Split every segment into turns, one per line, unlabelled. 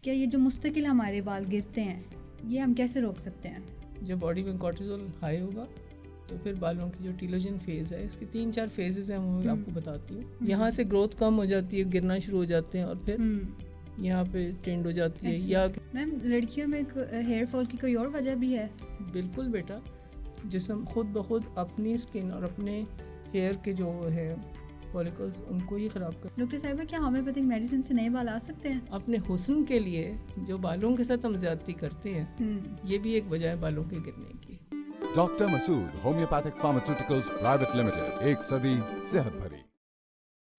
کیا یہ جو مستقل ہمارے بال گرتے ہیں یہ ہم کیسے روک سکتے ہیں؟
جب باڈی میں کورٹیزول ہائی ہوگا تو پھر بالوں کی جو ٹیلوجن فیز ہے، اس کی 3-4 فیزز ہیں، وہ آپ کو بتاتی ہوں. یہاں سے گروتھ کم ہو جاتی ہے، گرنا شروع ہو جاتے ہیں، اور پھر یہاں پہ ٹینڈ ہو جاتی ہے. یا
میم لڑکیوں میں ہیئر فال کی کوئی اور وجہ بھی ہے؟
بالکل بیٹا، جسم خود بخود اپنی اسکن اور اپنے ہیئر کے جو ہے فولیکلز ان کو ہی خراب کر.
ڈاکٹر صاحبہ کیا ہومیوپیتھک میڈیسن سے نئے بال آ سکتے ہیں؟
اپنے حسن کے لیے جو بالوں کے ساتھ ہم زیادتی کرتے ہیں، یہ بھی ایک وجہ ہے بالوں کے گرنے کی.
ڈاکٹر مسعود ہومیوپیتھک فارماسیوٹیکلز پرائیویٹ لمیٹڈ، 1 صدی صحت بھری.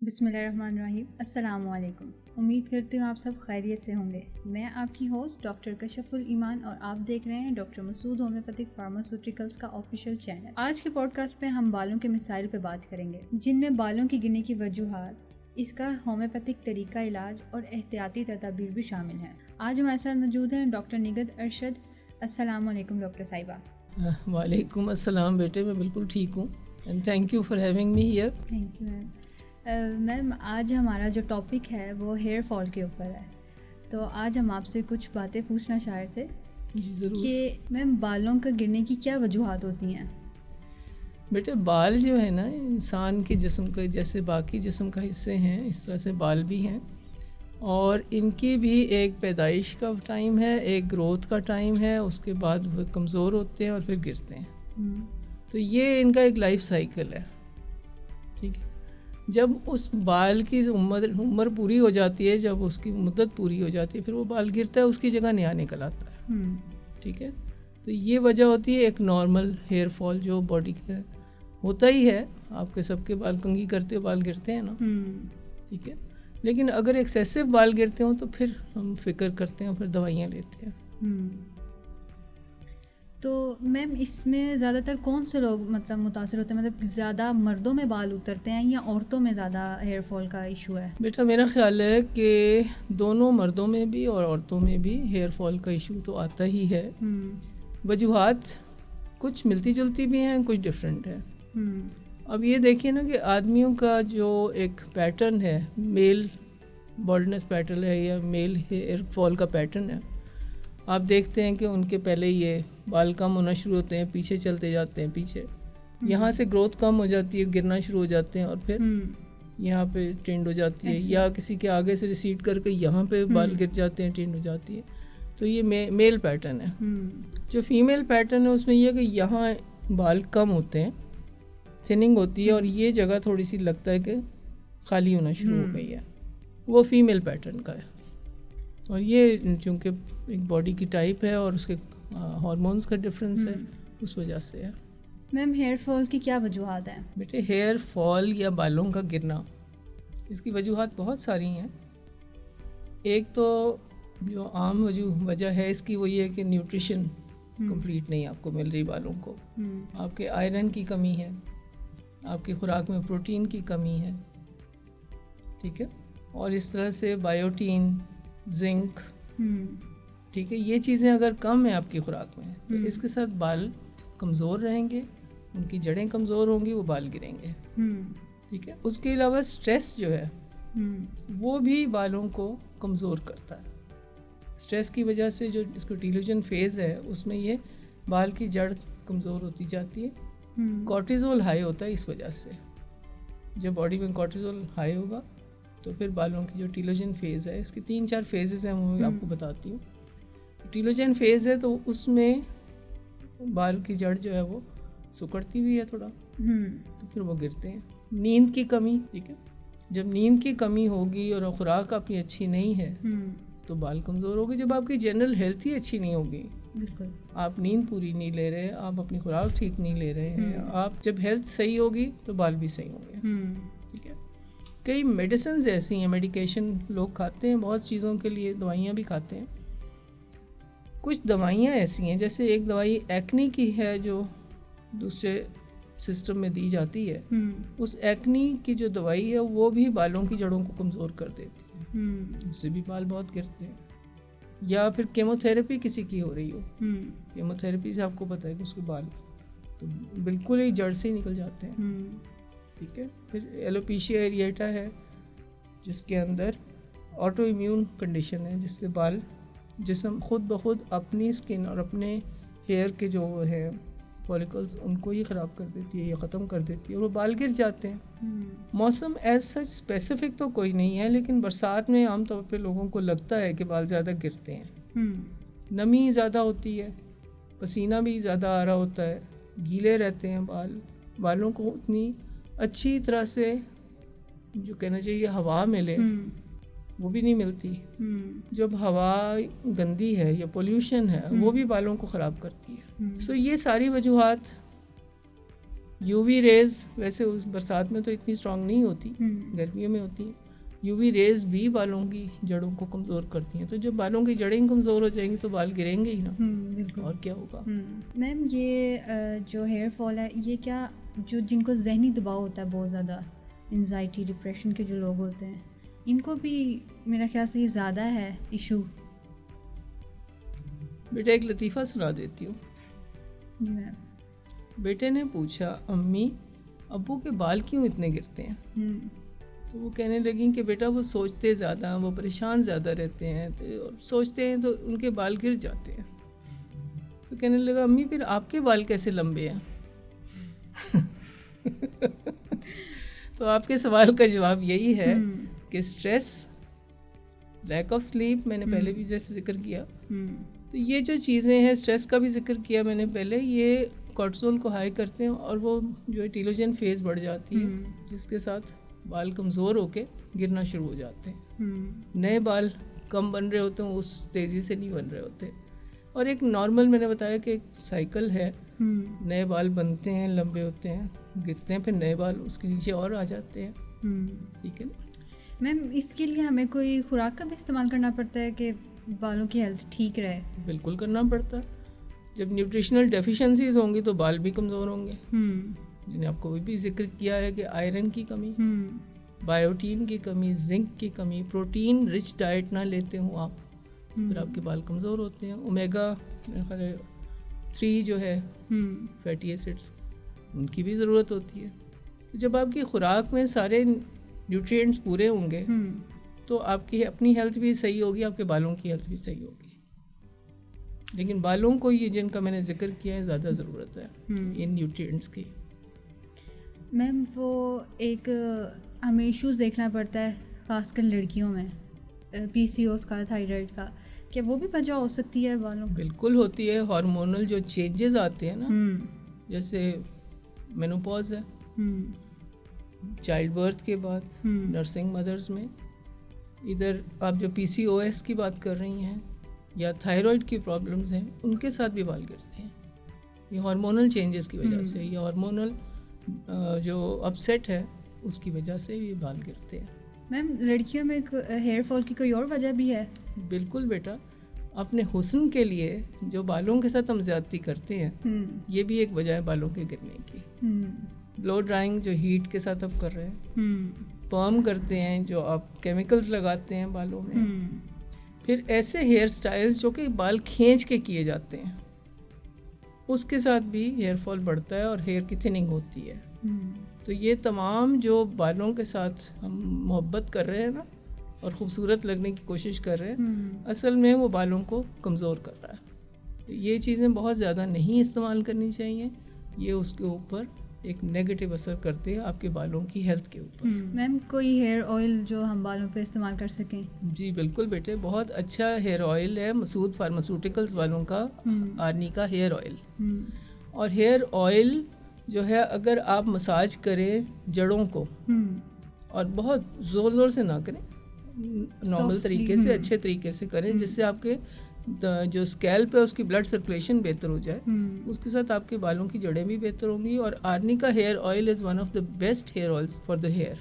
بسم اللہ الرحمن الرحیم. السلام علیکم. امید کرتی ہوں آپ سب خیریت سے ہوں گے. میں آپ کی ہوسٹ ڈاکٹر کشف الایمان اور آپ دیکھ رہے ہیں ڈاکٹر مسعود ہومیوپیتھک فارماسیوٹیکلز کا آفیشیل چینل. آج کے پوڈ کاسٹ میں ہم بالوں کے مسائل پہ بات کریں گے، جن میں بالوں کی گرنے کی وجوہات، اس کا ہومیوپیتھک طریقہ علاج اور احتیاطی تدابیر بھی شامل ہیں. آج ہمارے ساتھ موجود ہیں ڈاکٹر نگہت ارشد. السلام علیکم ڈاکٹر صاحبہ.
وعلیکم السلام بیٹے، میں بالکل ٹھیک ہوں and thank you for having me here.
Thank you ma'am. Ma'am آج ہمارا جو ٹاپک ہے وہ ہیئر فال کے اوپر ہے، تو آج ہم آپ سے کچھ باتیں پوچھنا چاہ رہے تھے.
جی ضرور.
کہ میم بالوں کا گرنے کی کیا وجوہات ہوتی ہیں؟
بیٹے بال جو ہے نا انسان کے جسم کے جیسے باقی جسم کا حصے ہیں، اس طرح سے بال بھی ہیں، اور ان کی بھی ایک پیدائش کا ٹائم ہے، ایک گروتھ کا ٹائم ہے، اس کے بعد وہ کمزور ہوتے ہیں اور پھر گرتے ہیں. تو یہ ان کا ایک لائف سائیکل ہے. ٹھیک ہے. جب اس بال کی عمر پوری ہو جاتی ہے، جب اس کی مدت پوری ہو جاتی ہے، پھر وہ بال گرتا ہے، اس کی جگہ نیا نکل آتا ہے. ٹھیک ہے. تو یہ وجہ ہوتی ہے ایک نارمل ہیئر فال جو باڈی کا ہوتا ہی ہے. آپ کے سب کے بال کنگھی کرتے ہو، بال گرتے ہیں نا. ٹھیک ہے. لیکن اگر ایکسیسو بال گرتے ہوں تو پھر ہم فکر کرتے ہیں، پھر دوائیاں لیتے ہیں.
تو میم اس میں زیادہ تر کون سے لوگ متاثر ہوتے ہیں؟ مطلب زیادہ مردوں میں بال اترتے ہیں یا عورتوں میں زیادہ ہیئر فال کا ایشو ہے؟
بیٹا میرا خیال ہے کہ دونوں مردوں میں بھی اور عورتوں میں بھی ہیئر فال کا ایشو تو آتا ہی ہے. وجوہات کچھ ملتی جلتی بھی ہیں، کچھ ڈفرینٹ ہے. اب یہ دیکھیے نا کہ آدمیوں کا جو ایک پیٹرن ہے، میل بالڈنس پیٹرن ہے یا میل ہیئر فال کا پیٹرن ہے، آپ دیکھتے ہیں کہ ان کے پہلے یہ بال کم ہونا شروع ہوتے ہیں، پیچھے چلتے جاتے ہیں، پیچھے یہاں سے گروتھ کم ہو جاتی ہے، گرنا شروع ہو جاتے ہیں، اور پھر یہاں پہ ٹینڈ ہو جاتی ہے، یا کسی کے آگے سے ریسیڈ کر کے یہاں پہ بال گر جاتے ہیں، ٹینڈ ہو جاتی ہے. تو یہ میل پیٹرن ہے. جو فیمیل پیٹرن ہے اس میں یہ کہ یہاں بال کم ہوتے ہیں، تھننگ ہوتی ہے، اور یہ جگہ تھوڑی سی لگتا ہے کہ خالی ہونا شروع ہو گئی ہے. وہ فیمیل پیٹرن کا ہے. اور یہ چونکہ ایک باڈی کی ٹائپ ہے اور اس کے ہارمونز کا ڈفرینس ہے، اس وجہ سے ہے.
میم ہیئر فال کی کیا وجوہات ہیں؟
بیٹے ہیئر فال یا بالوں کا گرنا، اس کی وجوہات بہت ساری ہیں. ایک تو جو عام وجہ ہے اس کی وہ یہ ہے کہ نیوٹریشن کمپلیٹ نہیں آپ کو مل رہی بالوں کو. آپ کے آئرن کی کمی ہے، آپ کی خوراک میں پروٹین کی کمی ہے. ٹھیک ہے. اور اس طرح سے بایوٹین، زنک، ٹھیک ہے، یہ چیزیں اگر کم ہیں آپ کی خوراک میں تو اس کے ساتھ بال کمزور رہیں گے، ان کی جڑیں کمزور ہوں گی، وہ بال گریں گے. ٹھیک ہے. اس کے علاوہ سٹریس جو ہے وہ بھی بالوں کو کمزور کرتا ہے. سٹریس کی وجہ سے جو اس کو ٹیلوجن فیز ہے اس میں یہ بال کی جڑ کمزور ہوتی جاتی ہے. کورٹیزول ہائی ہوتا ہے اس وجہ سے. جب باڈی میں کورٹیزول ہائی ہوگا تو پھر بالوں کی جو ٹیلوجن فیز ہے، اس کی 3-4 فیزز ہیں، وہ آپ کو بتاتی ہوں. ٹیلوجن فیز ہے تو اس میں بال کی جڑ جو ہے وہ سکڑتی ہوئی ہے تھوڑا، تو پھر وہ گرتے ہیں. نیند کی کمی، ٹھیک ہے، جب نیند کی کمی ہوگی اور خوراک اپنی اچھی نہیں ہے تو بال کمزور ہوگی. جب آپ کی جنرل ہیلتھ ہی اچھی نہیں ہوگی،
بالکل
آپ نیند پوری نہیں لے رہے، آپ اپنی خوراک ٹھیک نہیں لے رہے ہیں، آپ جب ہیلتھ صحیح ہوگی تو بال بھی صحیح ہوں گے. ٹھیک ہے. کئی میڈیسنز ایسی ہیں، میڈیکیشن لوگ کھاتے ہیں بہت چیزوں کے لیے، دوائیاں بھی کھاتے ہیں. کچھ دوائیاں ایسی ہیں، جیسے ایک دوائی ایکنی کی ہے جو دوسرے سسٹم میں دی جاتی ہے. اس ایکنی کی جو دوائی ہے وہ بھی بالوں کی جڑوں کو کمزور کر دیتی ہے، اس سے بھی بال بہت گرتے ہیں. یا پھر کیمو تھراپی کسی کی ہو رہی ہو، کیمو تھراپی سے آپ کو پتہ ہے کہ اس کے بال تو بالکل ہی جڑ سے ہی نکل جاتے ہیں. ٹھیک ہے. پھر ایلوپیشیا ایریٹا ہے جس کے اندر آٹو امیون کنڈیشن ہے جس سے بال جسم خود بخود اپنی اسکن اور اپنے ہیئر کے جو ہے فولیکلز ان کو ہی خراب کر دیتی ہے یا ختم کر دیتی ہے اور وہ بال گر جاتے ہیں. موسم ایز سچ اسپیسیفک تو کوئی نہیں ہے, لیکن برسات میں عام طور پہ لوگوں کو لگتا ہے کہ بال زیادہ گرتے ہیں. نمی زیادہ ہوتی ہے, پسینہ بھی زیادہ آ رہا ہوتا ہے, گیلے رہتے ہیں بالوں کو اتنی اچھی طرح سے جو کہنا چاہیے ہوا ملے وہ بھی نہیں ملتی. جب ہوا گندی ہے یا پولیوشن ہے وہ بھی بالوں کو خراب کرتی ہے. سو یہ ساری وجوہات, یو وی ریز ویسے اس برسات میں تو اتنی اسٹرانگ نہیں ہوتی, گرمیوں میں ہوتی ہیں. یو وی ریز بھی بالوں کی جڑوں کو کمزور کرتی ہیں, تو جب بالوں کی جڑیں کمزور ہو جائیں گی تو بال گریں گے ہی نا, اور کیا ہوگا.
میم یہ جو ہیئر فال ہے یہ کیا جن کو ذہنی دباؤ ہوتا ہے بہت زیادہ, انزائٹی ڈپریشن کے جو لوگ ہوتے ہیں, ان کو بھی میرا خیال سے یہ زیادہ ہے ایشو؟
بیٹا ایک لطیفہ سنا دیتی ہوں.
جی میم.
بیٹے نے پوچھا, امی ابو کے بال کیوں اتنے گرتے ہیں؟ تو وہ کہنے لگیں کہ بیٹا وہ سوچتے زیادہ ہیں, وہ پریشان زیادہ رہتے ہیں, سوچتے ہیں تو ان کے بال گر جاتے ہیں. تو کہنے لگا, امی پھر آپ کے بال کیسے لمبے ہیں؟ تو آپ کے سوال کا جواب یہی ہے کہ اسٹریس, لیک آف سلیپ, میں نے پہلے بھی جیسے ذکر کیا, تو یہ جو چیزیں ہیں, اسٹریس کا بھی ذکر کیا میں نے پہلے, یہ کورٹیزول کو ہائی کرتے ہیں اور وہ جو ٹیلوجن فیز بڑھ جاتی ہے جس کے ساتھ بال کمزور ہو کے گرنا شروع ہو جاتے ہیں. نئے بال کم بن رہے ہوتے ہیں, اس تیزی سے نہیں بن رہے ہوتے. اور ایک نارمل میں نے بتایا کہ ایک سائیکل ہے, نئے بال بنتے ہیں, لمبے ہوتے ہیں, گرتے ہیں, پھر نئے بال اس کے نیچے اور آ جاتے ہیں. ٹھیک ہے نا
میم. اس کے لیے ہمیں کوئی خوراک کا بھی استعمال کرنا پڑتا ہے کہ بالوں کی ہیلتھ ٹھیک رہے؟
بالکل کرنا پڑتا ہے. جب نیوٹریشنل ڈیفیشنسیز ہوں گی تو بال بھی کمزور ہوں گے. جنہیں آپ کو بھی ذکر کیا ہے کہ آئرن کی کمی, بایوٹین کی کمی, زنک کی کمی, پروٹین رچ ڈائٹ نہ لیتے ہوں آپ, پھر آپ کے بال کمزور ہوتے ہیں. اومیگا 3 جو ہے فیٹی ایسڈس, ان کی بھی ضرورت ہوتی ہے. جب آپ کی خوراک میں سارے نیوٹرینٹس پورے ہوں گے تو آپ کی اپنی ہیلتھ بھی صحیح ہوگی, آپ کے بالوں کی ہیلتھ بھی صحیح ہوگی. لیکن بالوں کو یہ جن کا میں نے ذکر کیا ہے زیادہ ضرورت ہے ان نیوٹرینٹس کی.
میم وہ ایک ہمیں ایشوز دیکھنا پڑتا ہے خاص کر لڑکیوں میں, پی سی اوز کا, تھائرائڈ کا, کیا وہ بھی وجہ ہو سکتی ہے بالوں؟
بالکل ہوتی ہے. ہارمونل جو چینجز آتے ہیں نا, جیسے مینوپاز ہے, چائلڈ برتھ کے بعد نرسنگ مدرز میں, ادھر آپ جو پی سی او ایس کی بات کر رہی ہیں یا تھائرائڈ کی پرابلمز ہیں, ان کے ساتھ بھی بال گرتے ہیں. یہ ہارمونل چینجز کی وجہ سے, یہ ہارمونل جو اپسیٹ ہے اس کی وجہ سے یہ بال گرتے ہیں.
میم لڑکیوں میں ہیئر فال کی کوئی اور وجہ بھی ہے؟
بالکل بیٹا, اپنے حسن کے لیے جو بالوں کے ساتھ ہم زیادتی کرتے ہیں یہ بھی ایک وجہ ہے بالوں کے گرنے کی. بلو ڈرائنگ جو ہیٹ کے ساتھ آپ کر رہے ہیں, پرم کرتے ہیں جو آپ کیمیکلز لگاتے ہیں بالوں میں, پھر ایسے ہیئر سٹائلز جو کہ بال کھینچ کے کیے جاتے ہیں اس کے ساتھ بھی ہیئر فال بڑھتا ہے اور ہیئر کی تھننگ ہوتی ہے. تو یہ تمام جو بالوں کے ساتھ ہم محبت کر رہے ہیں نا اور خوبصورت لگنے کی کوشش کر رہے ہیں, اصل میں وہ بالوں کو کمزور کر رہا ہے. یہ چیزیں بہت زیادہ نہیں استعمال کرنی چاہیے, یہ اس کے اوپر ایک نیگیٹو اثر کرتے ہیں آپ کے بالوں کی ہیلتھ کے اوپر.
میم کوئی ہیئر آئل جو ہم بالوں پہ استعمال کر سکیں؟
جی بالکل بیٹے, بہت اچھا ہیئر آئل ہے مسعود فارماسیوٹیکلز والوں کا, آرنی کا ہیئر آئل. اور ہیئر آئل جو ہے اگر آپ مساج کریں جڑوں کو, اور بہت زور زور سے نہ کریں, نارمل طریقے سے, اچھے طریقے سے کریں, جس سے آپ کے جو اسکیلپ ہے اس کی بلڈ سرکولیشن بہتر ہو جائے, اس کے ساتھ آپ کے بالوں کی جڑیں بھی بہتر ہوں گی. اور آرنی کا hair oil is one of the best hair oils for the hair,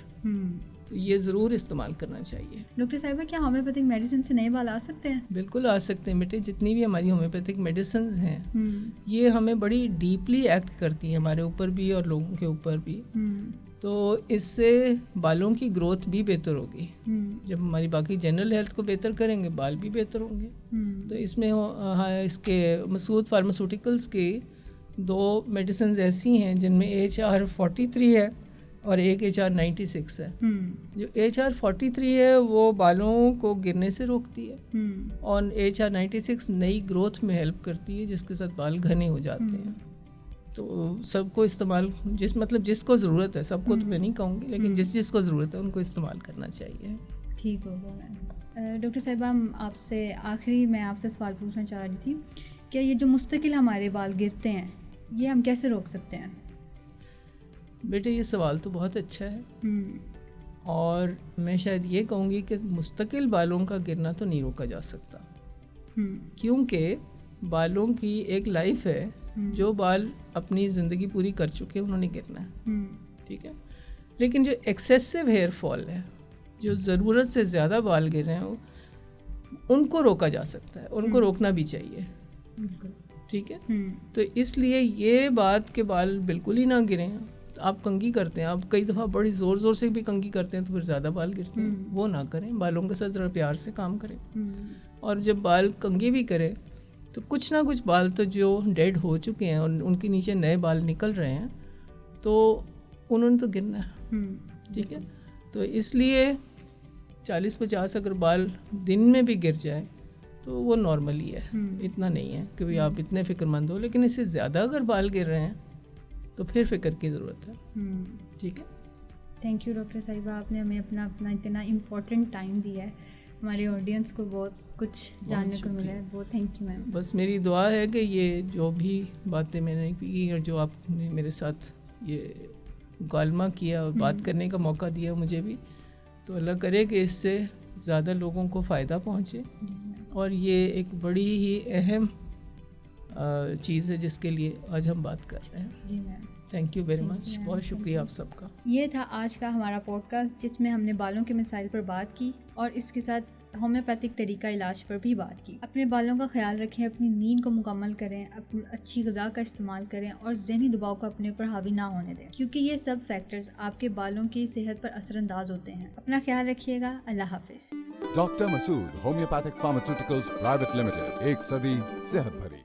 تو یہ ضرور استعمال کرنا چاہیے.
ڈاکٹر صاحبہ کیا ہومیوپیتھک میڈیسن سے نئے بال آ سکتے ہیں؟
بالکل آ سکتے ہیں بیٹے. جتنی بھی ہماری ہومیوپیتھک میڈیسنز ہیں یہ ہمیں بڑی ڈیپلی ایکٹ کرتی ہیں ہمارے اوپر بھی اور لوگوں کے اوپر بھی, تو اس سے بالوں کی گروتھ بھی بہتر ہوگی. جب ہماری باقی جنرل ہیلتھ کو بہتر کریں گے بال بھی بہتر ہوں گے. تو اس میں اس کے مسعود فارماسیوٹیکلز کی 2 میڈیسنز ایسی ہیں جن میں HR43 ہے اور ایک HR96 ہے. جو HR43 ہے وہ بالوں کو گرنے سے روکتی ہے اور HR96 نئی گروتھ میں ہیلپ کرتی ہے جس کے ساتھ بال گھنے ہو جاتے ہیں. تو سب کو استعمال جس کو ضرورت ہے, سب کو تو میں نہیں کہوں گی, لیکن جس کو ضرورت ہے ان کو استعمال کرنا چاہیے.
ٹھیک ہوگا میم. ڈاکٹر صاحبہ آپ سے آخری میں آپ سے سوال پوچھنا چاہ رہی تھی, کیا یہ جو مستقل ہمارے بال گرتے ہیں یہ ہم کیسے روک سکتے ہیں؟
بیٹے یہ سوال تو بہت اچھا ہے, اور میں شاید یہ کہوں گی کہ مستقل بالوں کا گرنا تو نہیں روکا جا سکتا, کیونکہ بالوں کی ایک لائف ہے. جو بال اپنی زندگی پوری کر چکے انہوں نے گرنا ہے, ٹھیک ہے. لیکن جو ایکسیسو ہیئر فال ہے, جو ضرورت سے زیادہ بال گر رہے ہیں, ان کو روکا جا سکتا ہے, ان کو روکنا بھی چاہیے, ٹھیک ہے. تو اس لیے یہ بات کہ بال بالکل ہی نہ گریں, آپ کنگھی کرتے ہیں, آپ کئی دفعہ بڑی زور زور سے بھی کنگھی کرتے ہیں تو پھر زیادہ بال گرتے ہیں, وہ نہ کریں. بالوں کے ساتھ ذرا پیار سے کام کریں, اور جب بال کنگھی بھی کریں تو کچھ نہ کچھ بال تو جو ڈیڈ ہو چکے ہیں اور ان کے نیچے نئے بال نکل رہے ہیں تو انہوں نے تو گرنا ہے, ٹھیک ہے. تو اس لیے 40-50 اگر بال دن میں بھی گر جائیں تو وہ نارمل ہی ہے, اتنا نہیں ہے کہ آپ اتنے فکر مند ہو. لیکن اس سے زیادہ اگر بال گر رہے ہیں تو پھر فکر کی ضرورت ہے, ٹھیک ہے.
تھینک یو ڈاکٹر صاحبہ, آپ نے ہمیں اپنا اتنا امپورٹنٹ ٹائم دیا ہے, ہمارے آڈینس کو بہت کچھ جاننے کو ملا ہے. بہت تھینک یو میم. بس
میری دعا ہے کہ یہ جو بھی باتیں میں نے کی اور جو آپ نے میرے ساتھ یہ مکالمہ کیا اور بات کرنے کا موقع دیا مجھے بھی, تو اللہ کرے کہ اس سے زیادہ لوگوں کو فائدہ پہنچے, اور یہ ایک بڑی ہی اہم چیز ہے جس کے لیے آج ہم بات کر رہے ہیں.
جی میم,
تھینک یو ویری مچ, بہت شکریہ آپ سب کا.
یہ تھا آج کا ہمارا پوڈ کاسٹ جس میں ہم نے بالوں کے مسائل پر بات کی اور اس کے ساتھ ہومیوپیتھک طریقہ علاج پر بھی بات کی. اپنے بالوں کا خیال رکھیں, اپنی نیند کو مکمل کریں, اچھی غذا کا استعمال کریں اور ذہنی دباؤ کو اپنے پر حاوی نہ ہونے دیں, کیونکہ یہ سب فیکٹرز آپ کے بالوں کی صحت پر اثر انداز ہوتے ہیں. اپنا خیال رکھیے گا. اللہ حافظ.
ڈاکٹر مسعود ہومیوپیتھک فارماسیوٹیکلز پرائیویٹ لمیٹڈ, ایک صدی صحت بھری.